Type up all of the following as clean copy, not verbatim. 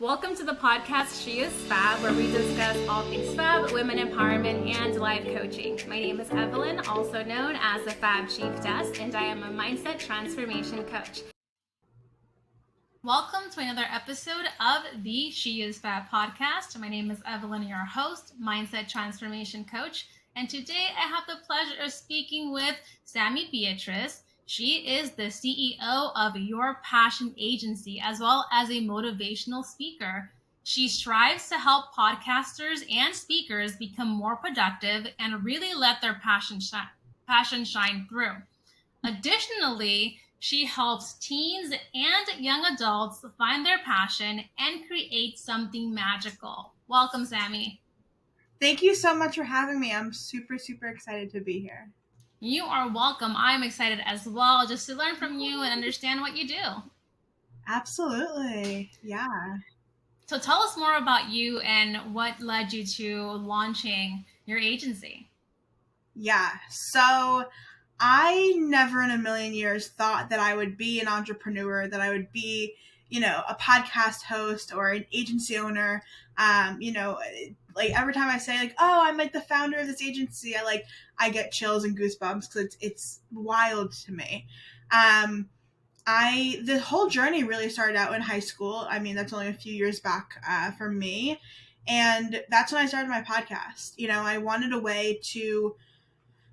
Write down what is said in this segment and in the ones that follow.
Welcome to the podcast She is Fab, where we discuss all things fab, women empowerment, and life coaching. My name is Evelyn, also known as the Fab Chieftess, and I am a mindset transformation coach. Welcome to another episode of the She is Fab podcast. My name is Evelyn, your host, mindset transformation coach, and today I have the pleasure of speaking with Sammi Beatrice. She is the CEO of Your Passion Agency, as well as a motivational speaker. She strives to help podcasters and speakers become more productive and really let their passion shine through. Additionally, she helps teens and young adults find their passion and create something magical. Welcome, Sammi. Thank you so much for having me. I'm super excited to be here. You are welcome. I'm excited as well, just to learn from you and understand what you do. Absolutely. Yeah. So tell us more about you and what led you to launching your agency. Yeah. So I never in a million years thought that I would be an entrepreneur, that I would be, a podcast host or an agency owner. Like every time I say like, oh, I'm like the founder of this agency, I get chills and goosebumps because it's wild to me. The whole journey really started out in high school. I mean, that's only a few years back for me. And that's when I started my podcast. I wanted a way to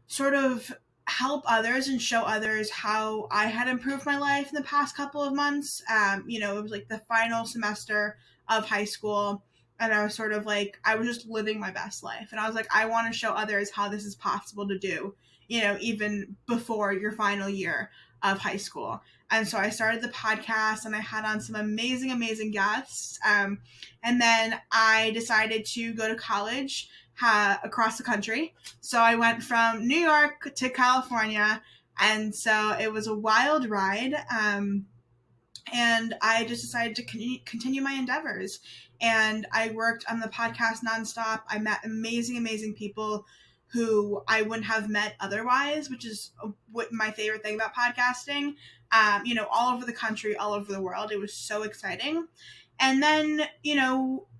sort of help others and show others how I had improved my life in the past couple of months. It was like the final semester of high school. And I was sort of like, I was just living my best life. And I was like, I want to show others how this is possible to do, even before your final year of high school. And so I started the podcast and I had on some amazing guests. And then I decided to go to college across the country. So I went from New York to California. And so it was a wild ride. And I just decided to continue my endeavors. And I worked on the podcast nonstop. I met amazing people who I wouldn't have met otherwise, which is what my favorite thing about podcasting. All over the country, all over the world. It was so exciting. And then,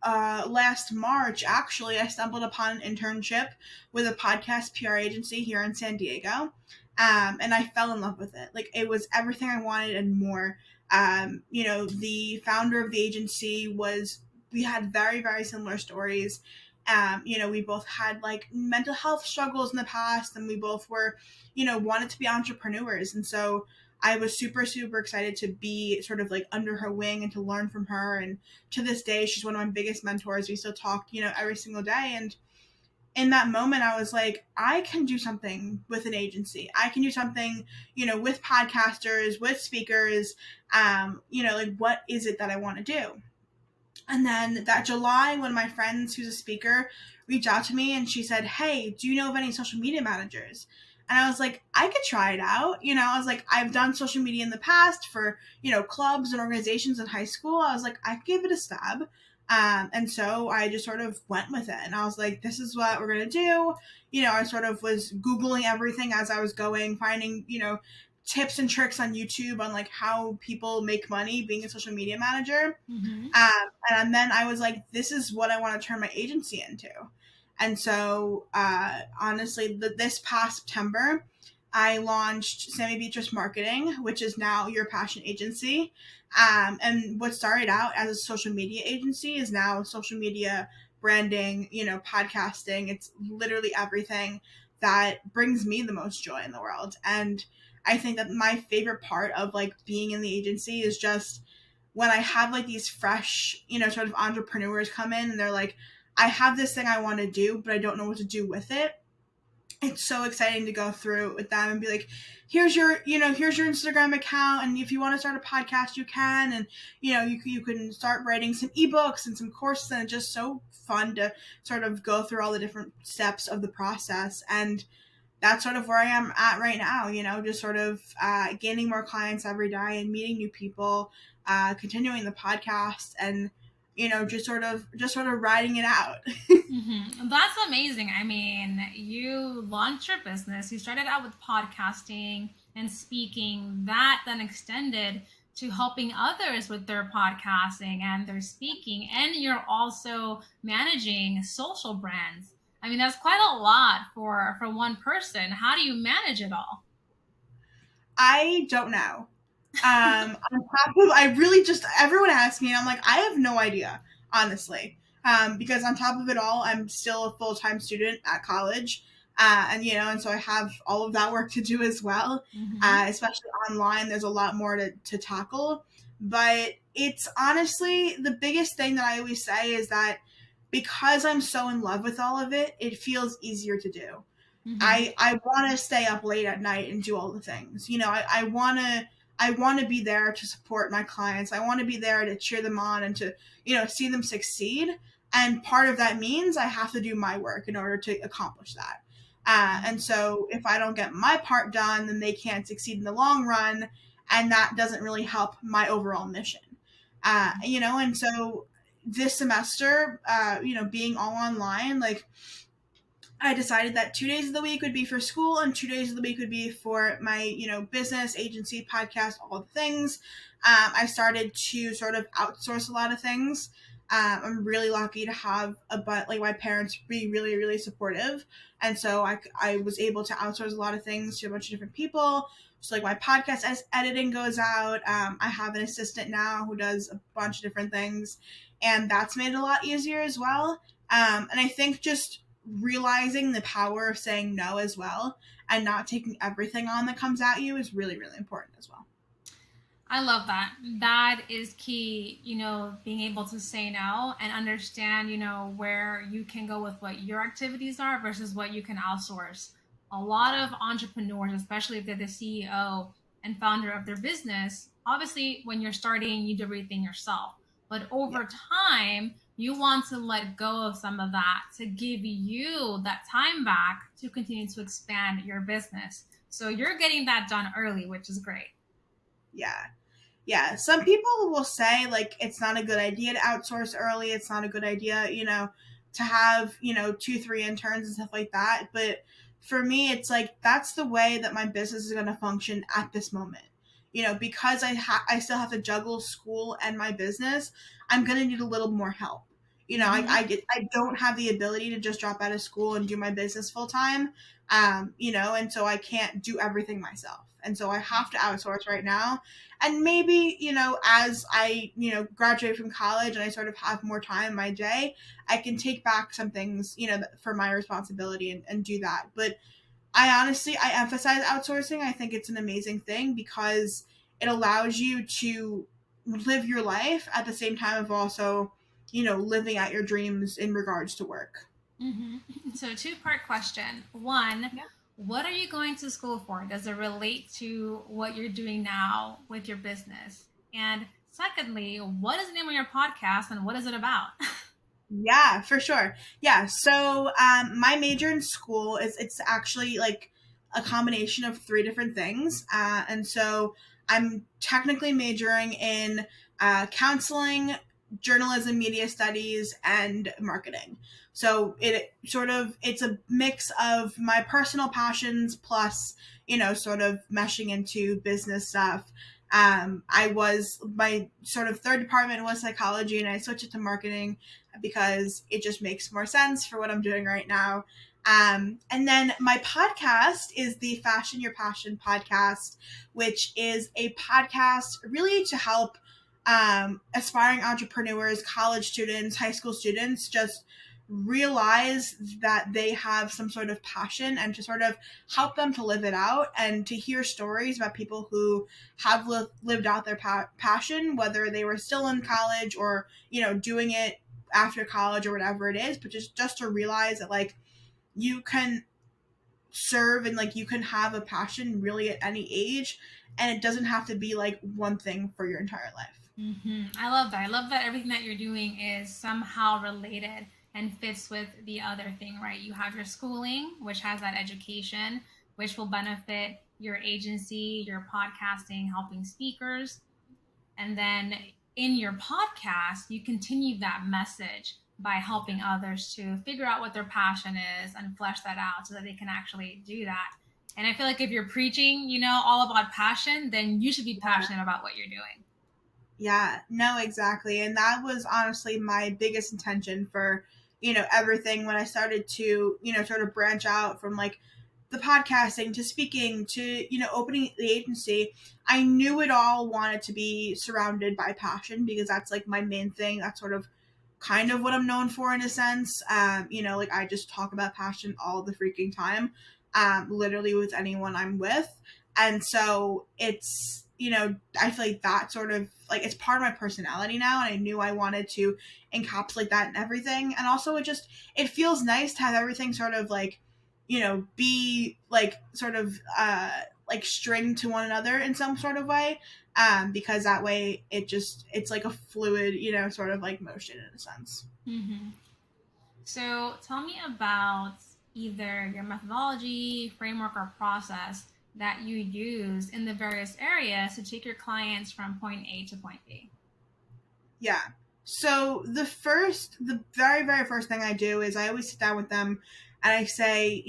last March, actually, I stumbled upon an internship with a podcast PR agency here in San Diego. And I fell in love with it. Like, it was everything I wanted and more. The founder of the agency we had very similar stories. We both had like mental health struggles in the past, and we both were, wanted to be entrepreneurs. And so I was super excited to be sort of like under her wing and to learn from her. And to this day, she's one of my biggest mentors. We still talk, every single day. And in that moment, I was like, I can do something with an agency. I can do something, with podcasters, with speakers, like what is it that I want to do? And then that July, one of my friends who's a speaker reached out to me and she said, hey, do you know of any social media managers? And I was like, I could try it out. I was like, I've done social media in the past for, clubs and organizations in high school. I was like, I could give it a stab. And so I just sort of went with it. And I was like, this is what we're going to do. I sort of was Googling everything as I was going, finding, tips and tricks on YouTube on like how people make money being a social media manager. Mm-hmm. And then I was like, this is what I want to turn my agency into. And so, honestly, this past September, I launched Sammi Beatrice Marketing, which is now Your Passion Agency. And what started out as a social media agency is now social media branding, podcasting. It's literally everything that brings me the most joy in the world. And I think that my favorite part of like being in the agency is just when I have like these fresh, sort of entrepreneurs come in and they're like, I have this thing I want to do, but I don't know what to do with it. It's so exciting to go through with them and be like, here's your Instagram account. And if you want to start a podcast, you can. And, you can start writing some ebooks and some courses. And it's just so fun to sort of go through all the different steps of the process. And that's sort of where I am at right now, just sort of gaining more clients every day and meeting new people, continuing the podcast and, just sort of riding it out. Mm-hmm. That's amazing. I mean, you launched your business. You started out with podcasting and speaking. That then extended to helping others with their podcasting and their speaking, and you're also managing social brands. I mean, that's quite a lot for one person. How do you manage it all? I don't know. On top of, I really just, everyone asks me, and I'm like, I have no idea, honestly. Because on top of it all, I'm still a full-time student at college. And so I have all of that work to do as well. Especially online, there's a lot more to tackle. But it's honestly, the biggest thing that I always say is that because I'm so in love with all of it, it feels easier to do. I want to stay up late at night and do all the things. I want to be there to support my clients. I want to be there to cheer them on and to, see them succeed. And part of that means I have to do my work in order to accomplish that. And so if I don't get my part done, then they can't succeed in the long run. And that doesn't really help my overall mission. And so this semester, being all online, like, I decided that 2 days of the week would be for school and 2 days of the week would be for my, business, agency, podcast, all the things. I started to sort of outsource a lot of things. I'm really lucky to have my parents be really, really supportive. And so I was able to outsource a lot of things to a bunch of different people. So like my podcast editing goes out. I have an assistant now who does a bunch of different things, and that's made it a lot easier as well. And I think just realizing the power of saying no as well and not taking everything on that comes at you is really, really important as well. I love that. That is key, being able to say no and understand, where you can go with what your activities are versus what you can outsource. A lot of entrepreneurs, especially if they're the CEO and founder of their business, obviously when you're starting, you do everything yourself. But over time, you want to let go of some of that to give you that time back to continue to expand your business. So you're getting that done early, which is great. Yeah. Some people will say, like, it's not a good idea to outsource early. It's not a good idea, to have, 2-3 interns and stuff like that. But for me, it's like, that's the way that my business is going to function at this moment. Because I still have to juggle school and my business, I'm going to need a little more help. I don't have the ability to just drop out of school and do my business full time, and so I can't do everything myself. And so I have to outsource right now. And maybe, as I, graduate from college and I sort of have more time in my day, I can take back some things, for my responsibility and do that. But I emphasize outsourcing. I think it's an amazing thing because it allows you to live your life at the same time of also, living out your dreams in regards to work. So 2-part question. One, what are you going to school for? Does it relate to what you're doing now with your business? And secondly, what is the name of your podcast and what is it about? Yeah, for sure. Yeah. So my major in school it's actually like a combination of 3 different things. And so I'm technically majoring in counseling, journalism, media studies, and marketing. So it's a mix of my personal passions plus, sort of meshing into business stuff. My sort of third department was psychology, and I switched it to marketing because it just makes more sense for what I'm doing right now. And then my podcast is the Fashion Your Passion podcast, which is a podcast really to help aspiring entrepreneurs, college students, high school students just realize that they have some sort of passion and to sort of help them to live it out and to hear stories about people who have lived out their passion, whether they were still in college or, doing it after college or whatever it is, but just to realize that like you can serve and like you can have a passion really at any age and it doesn't have to be like one thing for your entire life. I love that. I love that everything that you're doing is somehow related and fits with the other thing, right? You have your schooling, which has that education, which will benefit your agency, your podcasting, helping speakers. And then in your podcast, you continue that message by helping others to figure out what their passion is and flesh that out so that they can actually do that. And I feel like if you're preaching, all about passion, then you should be passionate about what you're doing. Yeah, no, exactly. And that was honestly my biggest intention for, everything when I started to, sort of branch out from like the podcasting to speaking to, opening the agency. I knew it all wanted to be surrounded by passion because that's like my main thing. That's sort of kind of what I'm known for in a sense. Like I just talk about passion all the freaking time, literally with anyone I'm with. And so it's, I feel like that sort of like it's part of my personality now. And I knew I wanted to encapsulate that in everything. And also it feels nice to have everything sort of like, be like sort of like stringed to one another in some sort of way. Because that way it's like a fluid, sort of like motion in a sense. Mm-hmm. So tell me about either your methodology, framework, or process that you use in the various areas to take your clients from point A to point B. Yeah. So the very, very first thing I do is I always sit down with them and I say,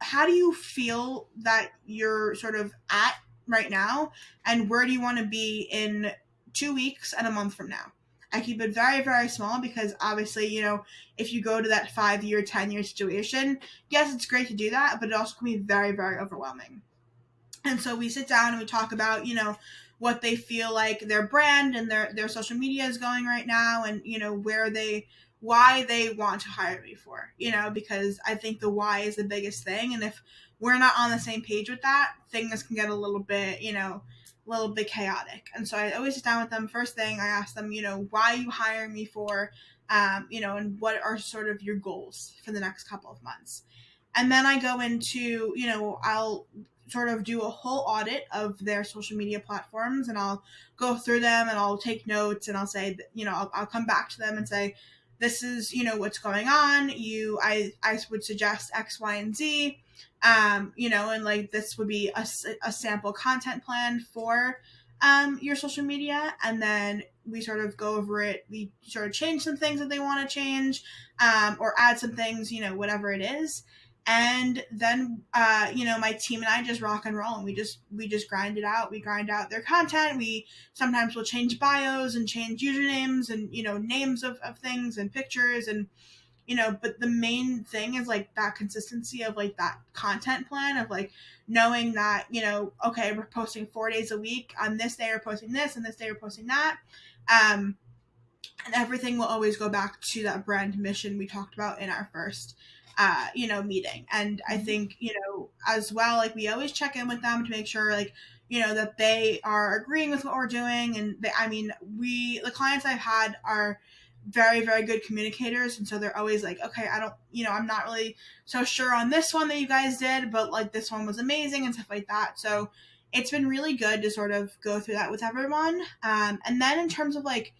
how do you feel that you're sort of at right now? And where do you want to be in 2 weeks and a month from now? I keep it very, very small because obviously, if you go to that 5-year, 10-year situation, yes, it's great to do that, but it also can be very, very overwhelming. And so we sit down and we talk about, what they feel like their brand and their social media is going right now and, why they want to hire me for, because I think the why is the biggest thing. And if we're not on the same page with that, things can get a little bit, a little bit chaotic. And so I always sit down with them. First thing I ask them, why are you hiring me for, and what are sort of your goals for the next couple of months? And then I go into, I'll sort of do a whole audit of their social media platforms and I'll go through them and I'll take notes and I'll say, I'll come back to them and say, this is, what's going on. I would suggest X, Y, and Z, and like this would be a sample content plan for your social media. And then we sort of go over it. We sort of change some things that they want to change, or add some things, whatever it is. And then my team and I just rock and roll and we just grind it out. We grind out their content. We sometimes will change bios and change usernames and names of things and pictures and but the main thing is like that consistency of like that content plan of like knowing that okay, we're posting 4 days a week. On this day we're posting this and this day we're posting that. And everything will always go back to that brand mission we talked about in our first meeting. And I think, as well, like we always check in with them to make sure like, that they are agreeing with what we're doing. And the clients I've had are very, very good communicators. And so they're always like, okay, I'm not really so sure on this one that you guys did, but like this one was amazing and stuff like that. So it's been really good to sort of go through that with everyone. And then in terms of like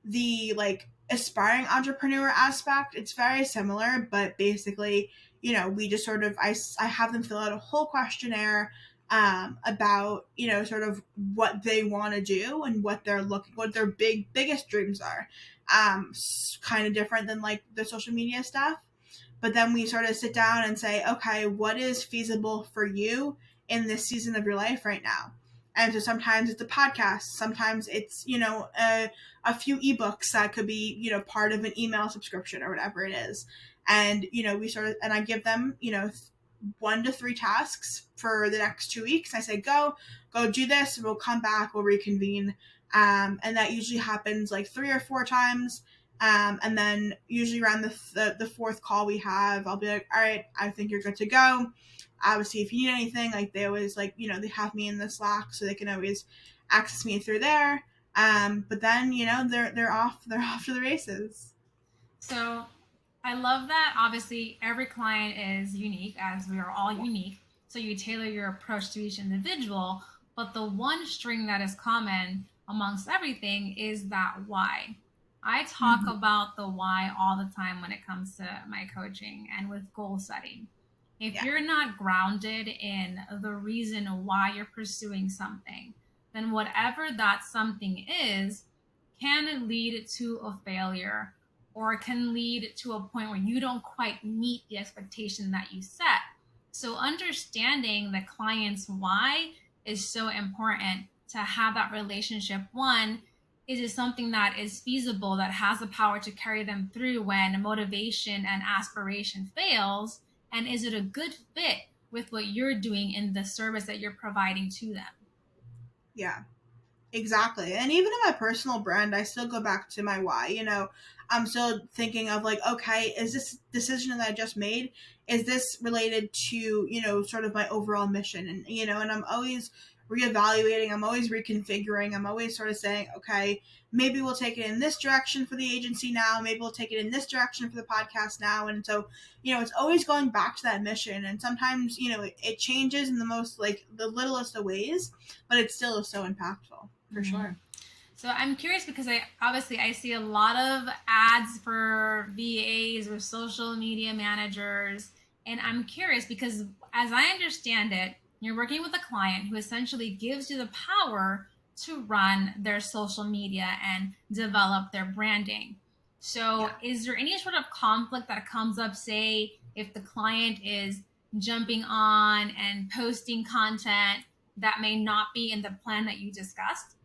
the like aspiring entrepreneur aspect, it's very similar, but basically, we just sort of I have them fill out a whole questionnaire about sort of what they want to do and what their biggest dreams are. Kind of different than like the social media stuff, but then we sort of sit down and say, okay, what is feasible for you in this season of your life right now? And so sometimes it's a podcast, sometimes it's a few ebooks that could be part of an email subscription or whatever it is. And I give them 1 to 3 tasks for the next 2 weeks. I say go do this, we'll come back, we'll reconvene. And that usually happens like 3 or 4 times. And then usually around the fourth call we have, I'll be like, all right, I think you're good to go. Obviously, if you need anything, like they always like, they have me in the Slack, so they can always access me through there. But then, they're off to the races. So I love that. Obviously, every client is unique, as we are all unique. So you tailor your approach to each individual. But the one string that is common amongst everything is that why. I talk about the why all the time when it comes to my coaching and with goal setting. If you're not grounded in the reason why you're pursuing something, then whatever that something is can lead to a failure or can lead to a point where you don't quite meet the expectation that you set. So understanding the client's why is so important to have that relationship? One, is it something that is feasible, that has the power to carry them through when motivation and aspiration fails? And is it a good fit with what you're doing in the service that you're providing to them? Yeah. Exactly. And even in my personal brand, I still go back to my why. I'm still thinking of like, okay, is this decision that I just made, is this related to, sort of my overall mission? And I'm always reevaluating, I'm always reconfiguring, I'm always sort of saying, okay, maybe we'll take it in this direction for the agency now, maybe we'll take it in this direction for the podcast now. And so, it's always going back to that mission. And sometimes, it changes in the most, like, the littlest of ways, but it still is so impactful. For sure. So I'm curious because I see a lot of ads for VAs or social media managers. And I'm curious because as I understand it, you're working with a client who essentially gives you the power to run their social media and develop their branding. So is there any sort of conflict that comes up, say, if the client is jumping on and posting content that may not be in the plan that you discussed?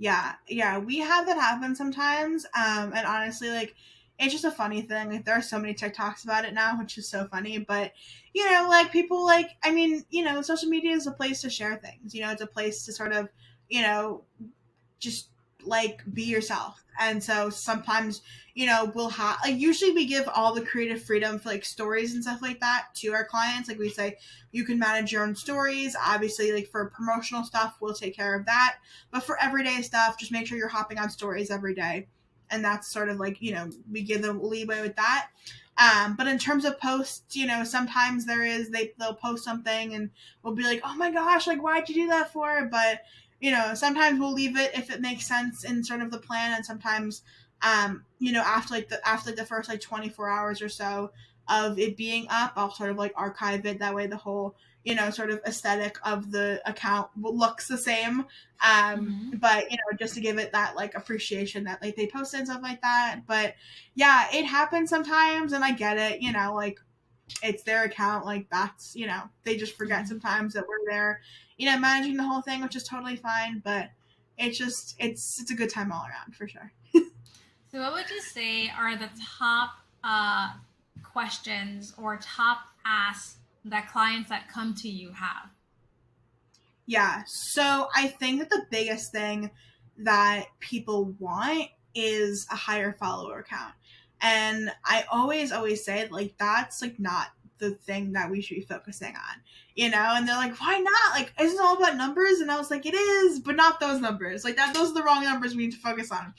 Yeah, we have that happen sometimes. And honestly, like, it's just a funny thing. Like, there are so many TikToks about it now, which is so funny. But, like, people, like, I mean, social media is a place to share things. It's a place to sort of, just, like, be yourself. And so sometimes, we'll have, like, usually we give all the creative freedom for, like, stories and stuff like that to our clients. Like, we say, you can manage your own stories. Obviously, like, for promotional stuff, we'll take care of that. But for everyday stuff, just make sure you're hopping on stories every day. And that's sort of like, we give them leeway with that. But in terms of posts, sometimes they'll post something and we'll be like, oh my gosh, like, why'd you do that for? But, sometimes we'll leave it if it makes sense in sort of the plan. And sometimes, after the first, like, 24 hours or so of it being up, I'll sort of, like, archive it. That way the whole, sort of aesthetic of the account looks the same. But, just to give it that, like, appreciation that, like, they posted and stuff like that. But yeah, it happens sometimes and I get it, like, it's their account. Like, that's, they just forget sometimes that we're there, managing the whole thing, which is totally fine. But it's just, it's a good time all around for sure. So what would you say are the top questions or top asks that clients that come to you have? Yeah. So I think that the biggest thing that people want is a higher follower count. And I always say, like, that's, like, not the thing that we should be focusing on, and they're like, why not? Like, isn't it all about numbers? And I was like, it is, but not those numbers. Like, those are the wrong numbers we need to focus on.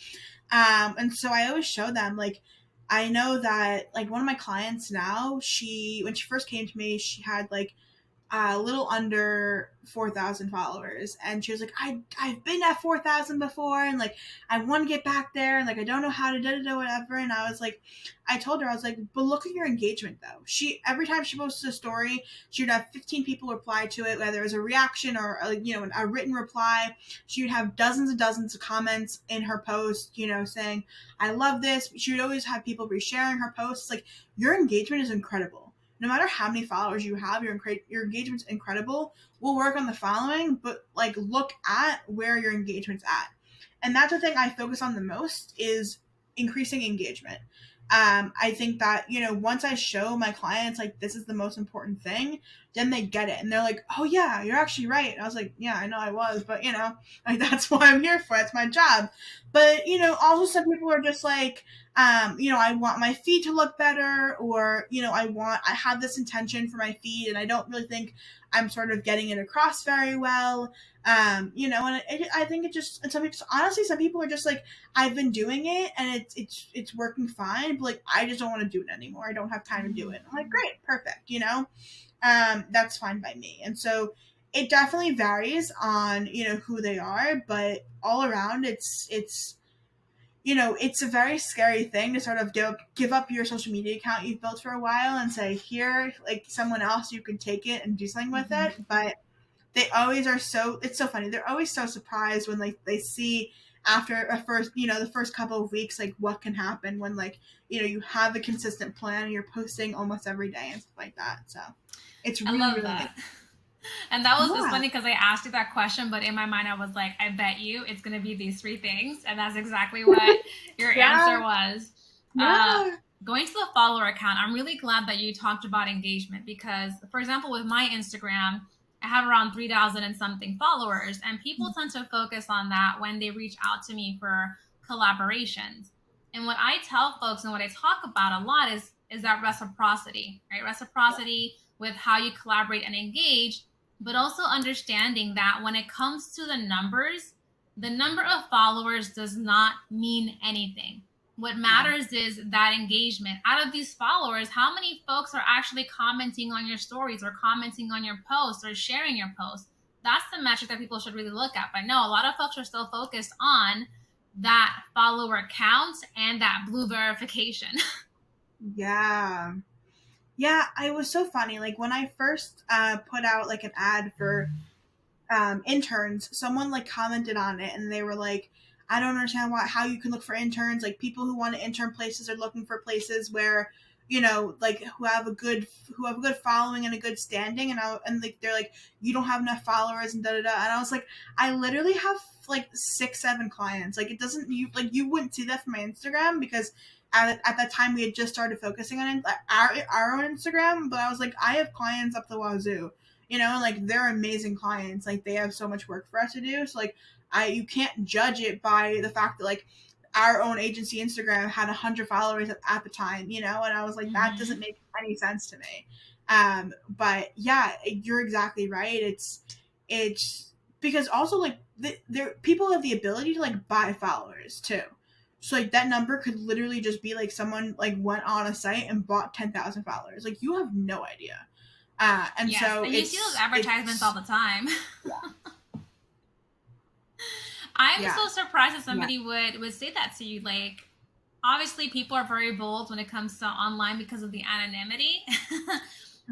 And so I always show them, like, I know that, like, one of my clients now, when she first came to me, she had, like, a little under 4,000 followers, and she was like, I've been at 4,000 before, and, like, I want to get back there, and, like, I don't know how to whatever. And I was like, I told her, I was like, but look at your engagement though. Every time she posted a story, she would have 15 people reply to it, whether it was a reaction or a written reply. She would have dozens of comments in her post, saying, I love this. She would always have people resharing her posts. Like, your engagement is incredible. No matter how many followers you have, your engagement's incredible. We'll work on the following, but, like, look at where your engagement's at. And that's the thing I focus on the most, is increasing engagement. I think that, once I show my clients, like, this is the most important thing, then they get it. And they're like, oh yeah, you're actually right. And I was like, yeah, I know I was, but, like, that's what I'm here for. That's my job. But, also some people are just like, I want my feed to look better, or, I have this intention for my feed and I don't really think I'm sort of getting it across very well. And I think it just, honestly, some people are just like, I've been doing it and it's working fine, but, like, I just don't want to do it anymore. I don't have time to do it. I'm like, great, perfect. That's fine by me. And so it definitely varies on, who they are, but all around it's a very scary thing to sort of give up your social media account you've built for a while and say, here, like, someone else, you can take it and do something with it. But they always are it's so funny. They're always so surprised when, like, they see after the first couple of weeks, like, what can happen when, like, you have a consistent plan and you're posting almost every day and stuff like that. So it's really, I love really that. good. And that was just Yeah. funny because I asked you that question, but in my mind I was like, I bet you it's going to be these three things. And that's exactly what your Yeah. answer was. Uh, Yeah. Going to the follower account, I'm really glad that you talked about engagement because, for example, with my Instagram, I have around 3,000 and something followers, and people tend to focus on that when they reach out to me for collaborations. And what I tell folks and what I talk about a lot is that reciprocity, right? Reciprocity with how you collaborate and engage, but also understanding that when it comes to the number of followers does not mean anything. What matters is that engagement. Out of these followers, how many folks are actually commenting on your stories or commenting on your posts or sharing your posts? That's the metric that people should really look at. But no, a lot of folks are still focused on that follower count and that blue verification. Yeah. Yeah, it was so funny. Like when I first put out like an ad for interns, someone like commented on it and they were like, I don't understand how you can look for interns. Like people who want to intern places are looking for places where, like who have a good following and a good standing. And like they're like, you don't have enough followers and da da da. And I was like, I literally have like 6-7 clients. Like it doesn't you wouldn't see that from my Instagram because at that time we had just started focusing on our own Instagram. But I was like, I have clients up the wazoo, like they're amazing clients. Like they have so much work for us to do. So like you can't judge it by the fact that like our own agency Instagram had 100 followers at the time, and I was like, that doesn't make any sense to me. But yeah, you're exactly right. It's because also like there people have the ability to like buy followers too. So like that number could literally just be like someone like went on a site and bought 10,000 followers. Like you have no idea. And Yes, so and you see those advertisements all the time. I'm yeah, so surprised that yeah, somebody would say that to you. Like, obviously, people are very bold when it comes to online because of the anonymity.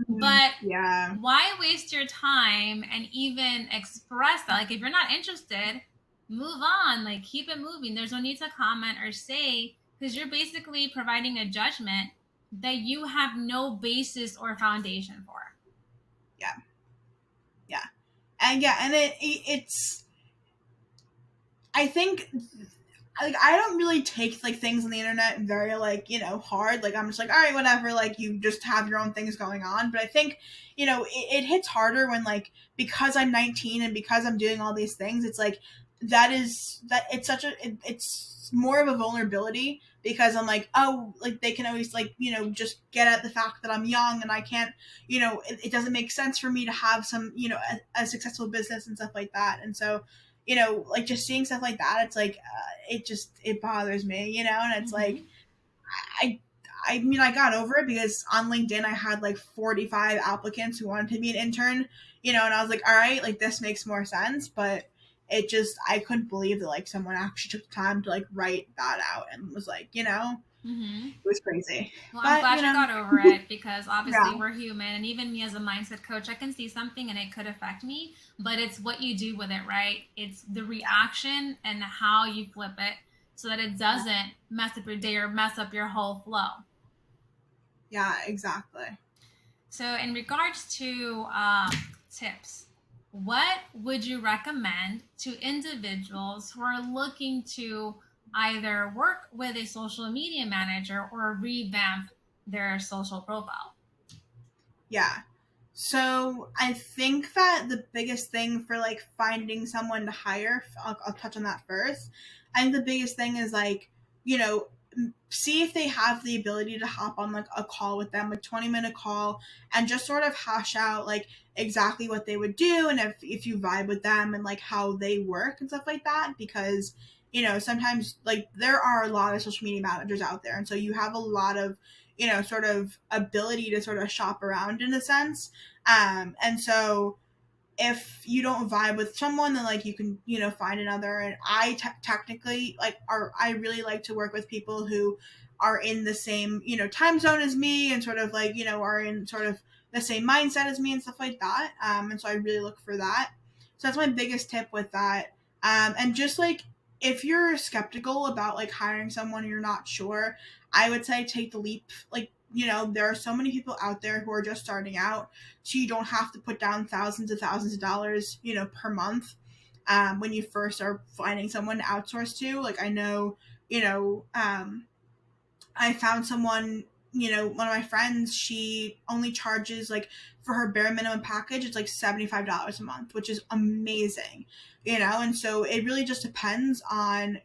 But yeah, why waste your time and even express that? Like, if you're not interested, move on. Like, keep it moving. There's no need to comment or say because you're basically providing a judgment that you have no basis or foundation for. yeah, yeah, and it's. I think like I don't really take like things on the internet very like hard. Like I'm just like, all right, whatever. Like you just have your own things going on. But I think it hits harder when like because I'm 19 and because I'm doing all these things, it's like that it's such it's more of a vulnerability because I'm like, oh, like they can always like just get at the fact that I'm young and I can't it doesn't make sense for me to have some a successful business and stuff like that. And so like just seeing stuff like that, it's like it bothers me, and it's like Mm-hmm. I I mean I got over it because on LinkedIn I had like 45 applicants who wanted to be an intern, and I was like, all right, like this makes more sense, but I couldn't believe that like someone actually took the time to like write that out and was like, Mm-hmm. it was crazy. Well, I'm But glad you got over it because obviously yeah, we're human, and even me as a mindset coach, I can see something and it could affect me, but it's what you do with it, right? It's the reaction and how you flip it so that it doesn't mess up your day or mess up your whole flow. yeah, exactly. So, in regards to tips, what would you recommend to individuals who are looking to either work with a social media manager or revamp their social profile? Yeah. So I think that the biggest thing for like finding someone to hire, I'll touch on that first. I think the biggest thing is like, see if they have the ability to hop on like a call with them, like 20-minute call, and just sort of hash out like exactly what they would do and if you vibe with them and like how they work and stuff like that. Because, sometimes like there are a lot of social media managers out there. And so you have a lot of, sort of ability to sort of shop around in a sense. And so if you don't vibe with someone, then like you can find another. And technically like I really like to work with people who are in the same time zone as me and sort of like are in sort of the same mindset as me and stuff like that. And so I really look for that. So that's my biggest tip with that. And just like if you're skeptical about like hiring someone and you're not sure, I would say take the leap. Like there are so many people out there who are just starting out, so you don't have to put down thousands of dollars, per month. When you first are finding someone to outsource to, like, I know, I found someone, one of my friends, she only charges, like, for her bare minimum package, it's like $75 a month, which is amazing, and so it really just depends on,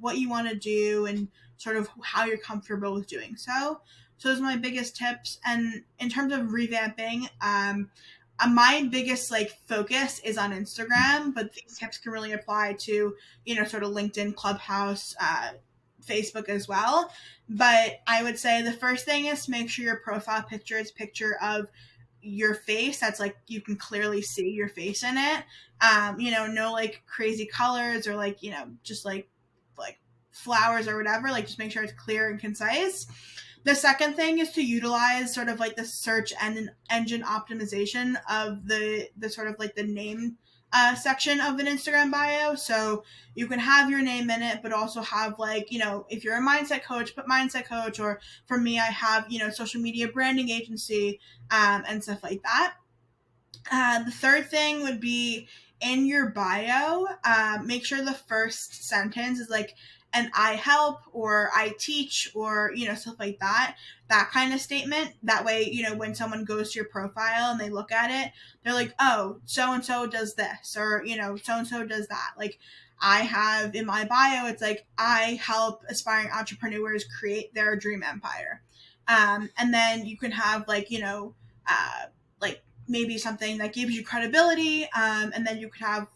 what you want to do and sort of how you're comfortable with doing so. So those are my biggest tips. And in terms of revamping, my biggest like focus is on Instagram, but these tips can really apply to, sort of LinkedIn, Clubhouse, Facebook as well. But I would say the first thing is to make sure your profile picture is a picture of your face that's like you can clearly see your face in it. No like crazy colors or like, just like flowers or whatever. Like, just make sure it's clear and concise. The second thing is to utilize sort of like the search engine optimization of the sort of like the name section of an Instagram bio. So you can have your name in it, but also have like, if you're a mindset coach, put mindset coach, or for me, I have, social media branding agency, and stuff like that. The third thing would be in your bio, make sure the first sentence is like an I help or I teach or, stuff like that kind of statement. That way, when someone goes to your profile and they look at it, they're like, oh, so-and-so does this, or, so-and-so does that. Like, I have in my bio, it's like, I help aspiring entrepreneurs create their dream empire. And then you can have like, like maybe something that gives you credibility. And then you could have,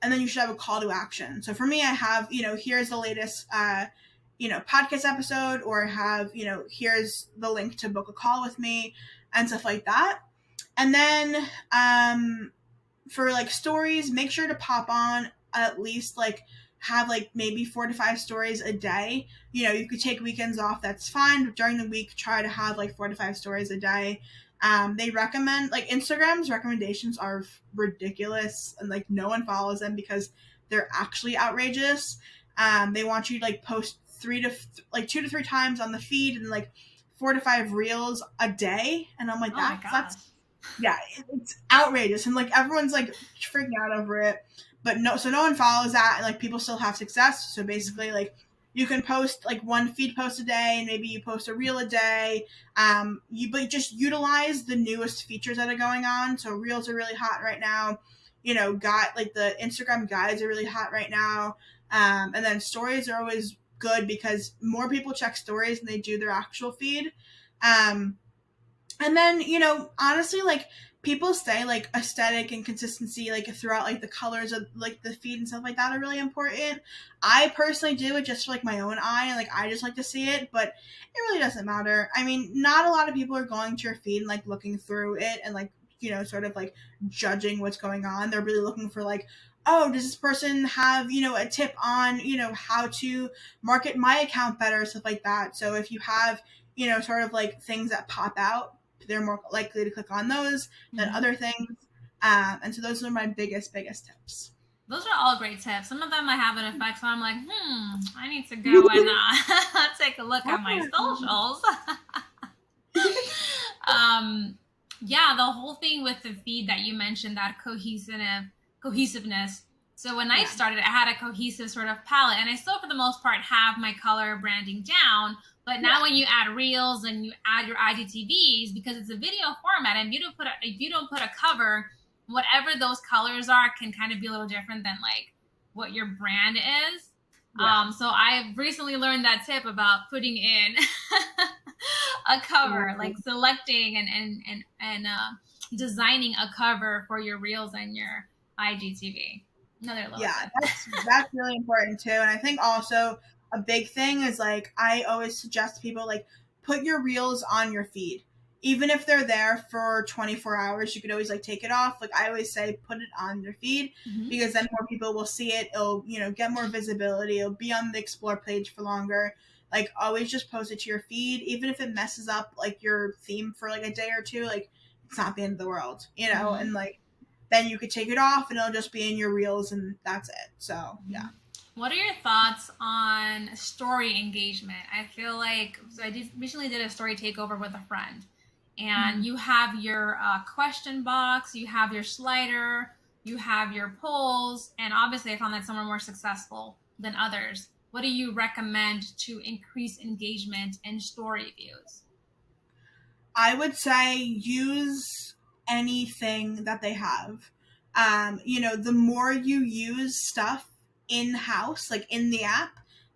and then you should have a call to action. So for me, I have, here's the latest, podcast episode, or have, here's the link to book a call with me and stuff like that. And then, for like stories, make sure to pop on at least like have like maybe 4 to 5 stories a day. You could take weekends off, that's fine, but during the week, try to have like 4 to 5 stories a day. They recommend, like, Instagram's recommendations are ridiculous, and like no one follows them because they're actually outrageous. They want you to like post 2 to 3 times on the feed and like 4 to 5 reels a day, and I'm like, that's yeah, it's outrageous, and like everyone's like freaking out over it, but no one follows that, and like people still have success. So basically, like, you can post like 1 feed post a day, and maybe you post a reel a day. But just utilize the newest features that are going on. So reels are really hot right now. Got like the Instagram guides are really hot right now. And then stories are always good because more people check stories than they do their actual feed. And then, honestly, like, people say like aesthetic and consistency like throughout like the colors of like the feed and stuff like that are really important. I personally do it just for like my own eye, and like I just like to see it, but it really doesn't matter. I mean, not a lot of people are going to your feed and like looking through it and like, sort of like judging what's going on. They're really looking for like, oh, does this person have, a tip on, how to market my account better, stuff like that. So if you have, sort of like things that pop out, they're more likely to click on those than other things. And so those are my biggest tips. Those are all great tips. Some of them I have an effect, so I'm like, I need to go and take a look at my socials. Yeah, the whole thing with the feed that you mentioned, that cohesiveness. So when I started, I had a cohesive sort of palette, and I still, for the most part, have my color branding down. But now when you add reels and you add your IGTVs, because it's a video format, and if you don't put a cover, whatever those colors are can kind of be a little different than like what your brand is. Yeah. So I've recently learned that tip about putting in a cover, like selecting and designing a cover for your reels and your IGTV. Another little tip. that's really important too. And I think also a big thing is like, I always suggest people like put your reels on your feed. Even if they're there for 24 hours, you could always like take it off. Like, I always say, put it on your feed, because then more people will see it. It'll, get more visibility. It'll be on the explore page for longer. Like, always just post it to your feed. Even if it messes up like your theme for like a day or two, like, it's not the end of the world, and like, then you could take it off and it'll just be in your reels, and that's it. So, yeah. What are your thoughts on story engagement? I feel like recently did a story takeover with a friend, and you have your question box, you have your slider, you have your polls, and obviously I found that some are more successful than others. What do you recommend to increase engagement in story views? I would say use anything that they have. The more you use stuff in house, like in the app,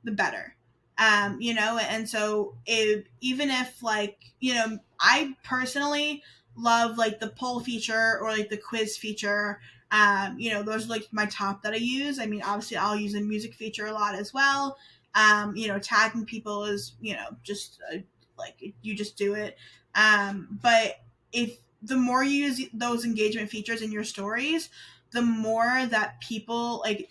the better. And so even if I personally love like the poll feature or like the quiz feature. Those are like my top that I use. I mean, obviously I'll use the music feature a lot as well. Tagging people is, just like you just do it. But if the more you use those engagement features in your stories, the more that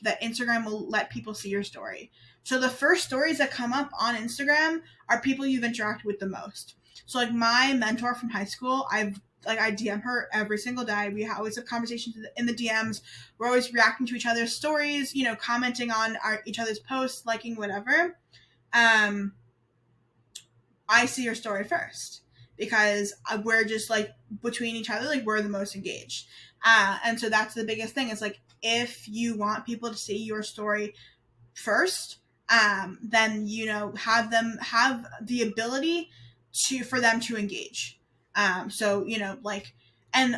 that Instagram will let people see your story. So the first stories that come up on Instagram are people you've interacted with the most. So like my mentor from high school, I DM her every single day. We always have conversations in the DMs. We're always reacting to each other's stories, commenting on each other's posts, liking whatever. I see your story first because we're just like between each other, like we're the most engaged. And so that's the biggest thing is like, if you want people to see your story first, then, have them have the ability for them to engage. And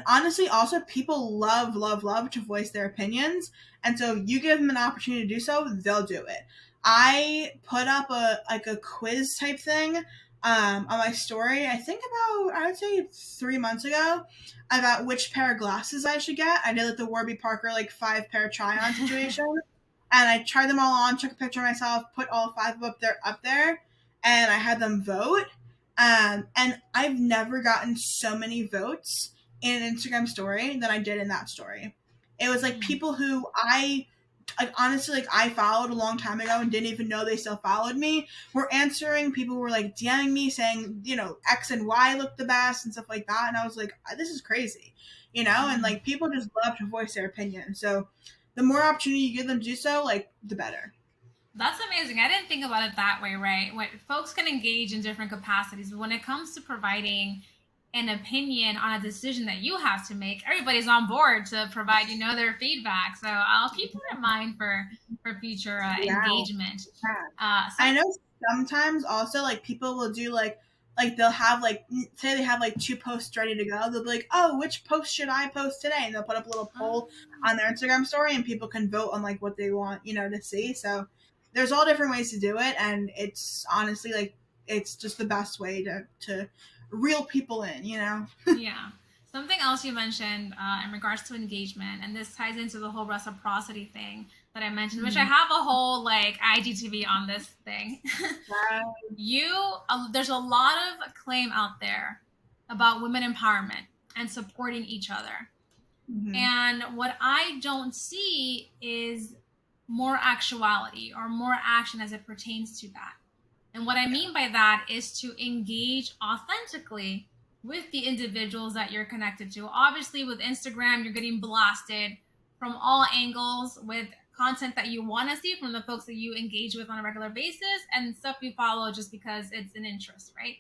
honestly, also people love to voice their opinions. And so if you give them an opportunity to do so, they'll do it. I put up a quiz type thing on my story, I think I would say 3 months ago, about which pair of glasses I should get. I did like the Warby Parker like 5-pair try-on situation. And I tried them all on, took a picture of myself, put all 5 up there, and I had them vote. And I've never gotten so many votes in an Instagram story than I did in that story. It was like people who honestly, I followed a long time ago and didn't even know they still followed me, were answering. People were like DMing me saying, X and Y look the best and stuff like that. And I was like, this is crazy, and like people just love to voice their opinion. So the more opportunity you give them to do so, like the better. That's amazing. I didn't think about it that way, right? When folks can engage in different capacities, but when it comes to providing an opinion on a decision that you have to make, everybody's on board to provide, their feedback. So I'll keep that in mind for future engagement. I know sometimes also like people will do like they'll have like, say they have like 2 posts ready to go. They'll be like, oh, which post should I post today? And they'll put up a little poll on their Instagram story and people can vote on like what they want, to see. So there's all different ways to do it. And it's honestly like, it's just the best way to reel people in, Yeah. Something else you mentioned in regards to engagement, and this ties into the whole reciprocity thing that I mentioned, which I have a whole like IGTV on this thing. There's a lot of acclaim out there about women empowerment and supporting each other. Mm-hmm. And what I don't see is more actuality or more action as it pertains to that. And what I mean by that is to engage authentically with the individuals that you're connected to. Obviously, with Instagram, you're getting blasted from all angles with content that you want to see from the folks that you engage with on a regular basis and stuff you follow just because it's an interest, right?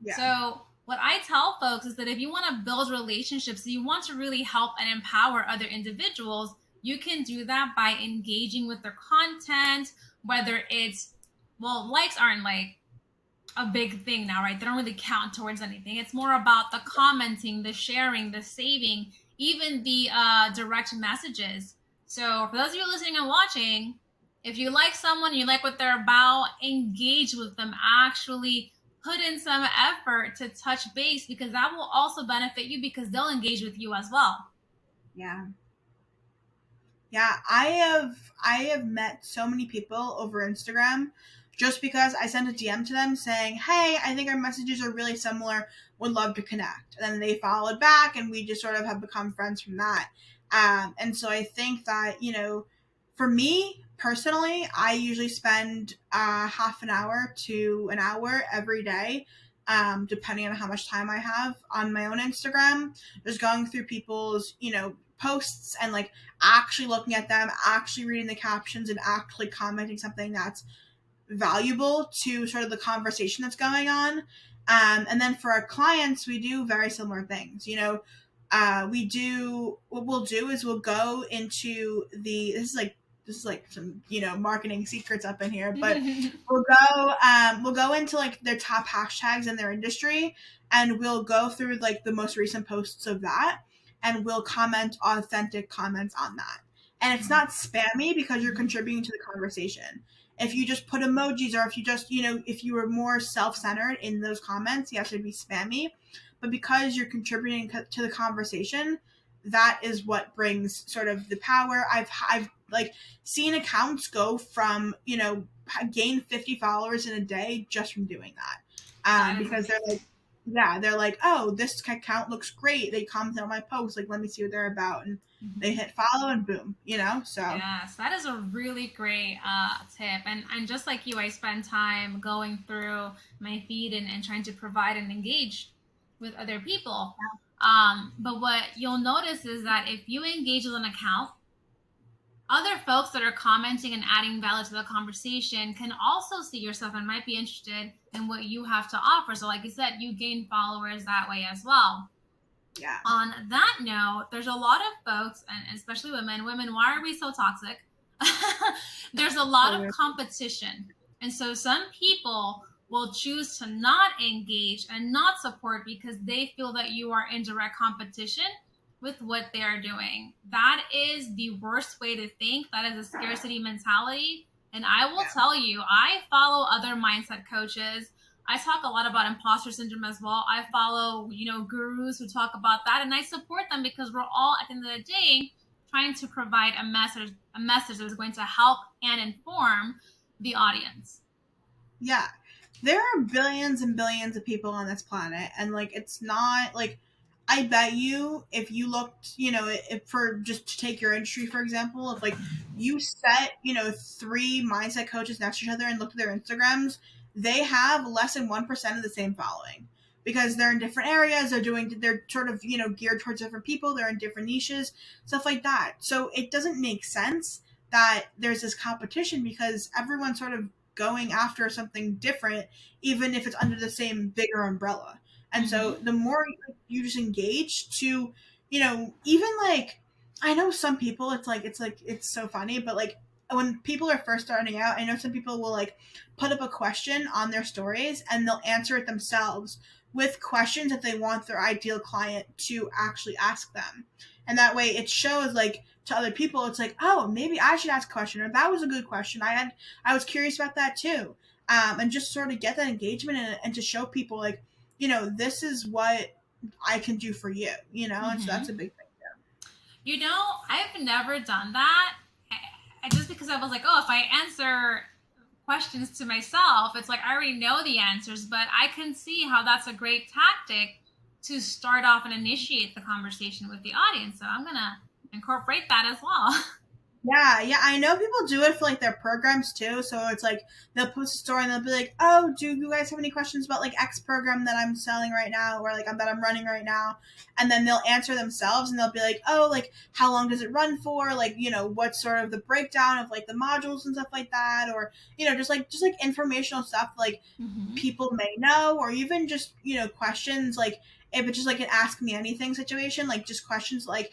Yeah. So what I tell folks is that if you want to build relationships, you want to really help and empower other individuals, you can do that by engaging with their content, whether it's, likes aren't like a big thing now, right? They don't really count towards anything. It's more about the commenting, the sharing, the saving, even the direct messages. So for those of you listening and watching, if you like someone, you like what they're about, engage with them. Actually put in some effort to touch base, because that will also benefit you because they'll engage with you as well. Yeah. Yeah, I have met so many people over Instagram just because I sent a DM to them saying, hey, I think our messages are really similar, would love to connect. And then they followed back and we just sort of have become friends from that. And so I think that, for me personally, I usually spend half an hour to an hour every day, depending on how much time I have on my own Instagram, just going through people's, posts and like actually looking at them, actually reading the captions, and actually commenting something that's valuable to sort of the conversation that's going on. And then for our clients, we do very similar things. What we'll do is we'll go into this is like some, marketing secrets up in here, but we'll go into like their top hashtags in their industry, and we'll go through like the most recent posts of that, and we'll comment authentic comments on that. And it's not spammy because you're contributing to the conversation. If you just put emojis, or if you just, if you were more self-centered in those comments, yes, it'd be spammy. But because you're contributing to the conversation, that is what brings sort of the power. I've like seen accounts go from, gain 50 followers in a day just from doing that. Because they're like, oh, this account looks great. They comment on my post. Like, let me see what they're about. And they hit follow and boom, so. Yes, that is a really great tip. And just like you, I spend time going through my feed and trying to provide and engage with other people. But what you'll notice is that if you engage with an account, other folks that are commenting and adding value to the conversation can also see your stuff and might be interested in what you have to offer. So like you said, you gain followers that way as well. Yeah. On that note, there's a lot of folks, and especially women, why are we so toxic? There's a lot of competition. And so some people will choose to not engage and not support because they feel that you are in direct competition with what they're doing. That is the worst way to think. That is a scarcity mentality. And I will tell you, I follow other mindset coaches. I talk a lot about impostor syndrome as well. I follow, gurus who talk about that, and I support them because we're all, at the end of the day, trying to provide a message that is going to help and inform the audience. Yeah. There are billions and billions of people on this planet, and like, it's not like, I bet you if you looked, just to take your industry, for example, if like you set, 3 mindset coaches next to each other and looked at their Instagrams, they have less than 1% of the same following because they're in different areas. They're sort of, geared towards different people. They're in different niches, stuff like that. So it doesn't make sense that there's this competition because everyone's sort of going after something different, even if it's under the same bigger umbrella. And so the more you just engage to, even like, I know some people, it's so funny, but like when people are first starting out, I know some people will like put up a question on their stories and they'll answer it themselves with questions that they want their ideal client to actually ask them. And that way it shows like to other people, it's like, oh, maybe I should ask a question, or that was a good question. I was curious about that too. And just sort of get that engagement and to show people like, this is what I can do for you, and so that's a big thing too. I've never done that. Just because I was like, oh, if I answer questions to myself, it's like I already know the answers, but I can see how that's a great tactic to start off and initiate the conversation with the audience. So I'm going to incorporate that as well. Yeah, I know people do it for like their programs too. So it's like they'll post a story and they'll be like, "Oh, do you guys have any questions about like X program that I'm selling right now, or like that I'm running right now?" And then they'll answer themselves and they'll be like, "Oh, like how long does it run for? Like, what's sort of the breakdown of like the modules and stuff like that, or just like informational stuff like people may know, or even just questions like if it's just like an ask me anything situation, like just questions like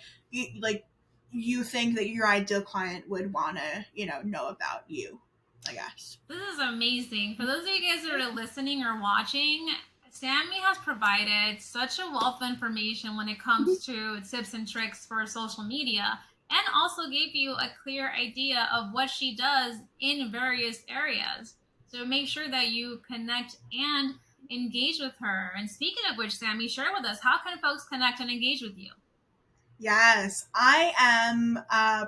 you think that your ideal client would want to, know about you, I guess. This is amazing. For those of you guys that are listening or watching, Sammi has provided such a wealth of information when it comes to tips and tricks for social media, and also gave you a clear idea of what she does in various areas. So make sure that you connect and engage with her. And speaking of which, Sammi, share with us, how can folks connect and engage with you? Yes, I am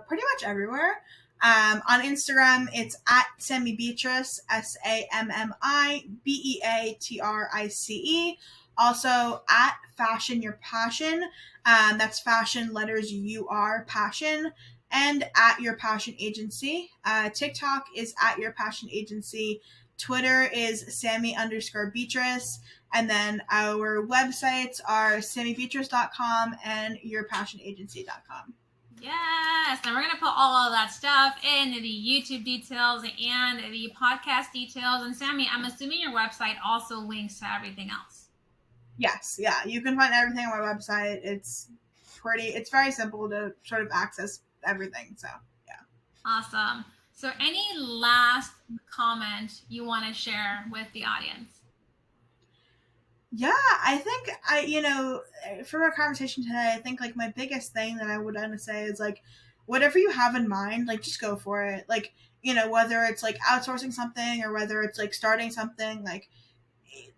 pretty much everywhere. On Instagram, it's at Sammi Beatrice, SammiBeatrice. Also at Fashion Your Passion. That's fashion letters UR passion, and at Your Passion Agency. TikTok is at Your Passion Agency. Twitter is Sammi_Beatrice. And then our websites are SammiBeatrice.com and YourPassionAgency.com. Yes, and we're going to put all of that stuff in the YouTube details and the podcast details. And Sammy, I'm assuming your website also links to everything else. Yes, yeah, you can find everything on my website. It's very simple to sort of access everything, so yeah. Awesome. So any last comment you want to share with the audience? Yeah, I think for our conversation today, I think like my biggest thing that I would want to say is like, whatever you have in mind, like just go for it. Like, whether it's like outsourcing something or whether it's like starting something, like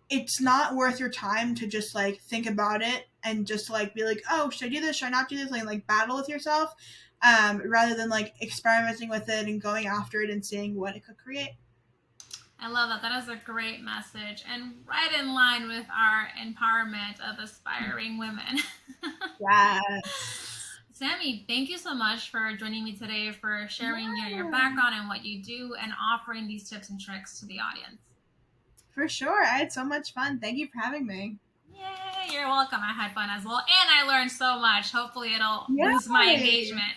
it's not worth your time to just like think about it and just like be like, oh, should I do this? Should I not do this? Like battle with yourself, rather than like experimenting with it and going after it and seeing what it could create. I love that. That is a great message and right in line with our empowerment of aspiring women. Yes. Sammy, thank you so much for joining me today, for sharing your background and what you do and offering these tips and tricks to the audience. For sure. I had so much fun. Thank you for having me. Yay, you're welcome. I had fun as well. And I learned so much. Hopefully it'll boost my engagement.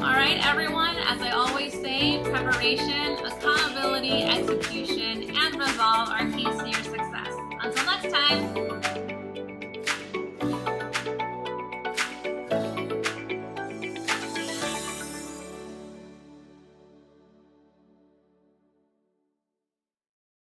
All right, everyone, as I always say, preparation, accountability, execution, and resolve are keys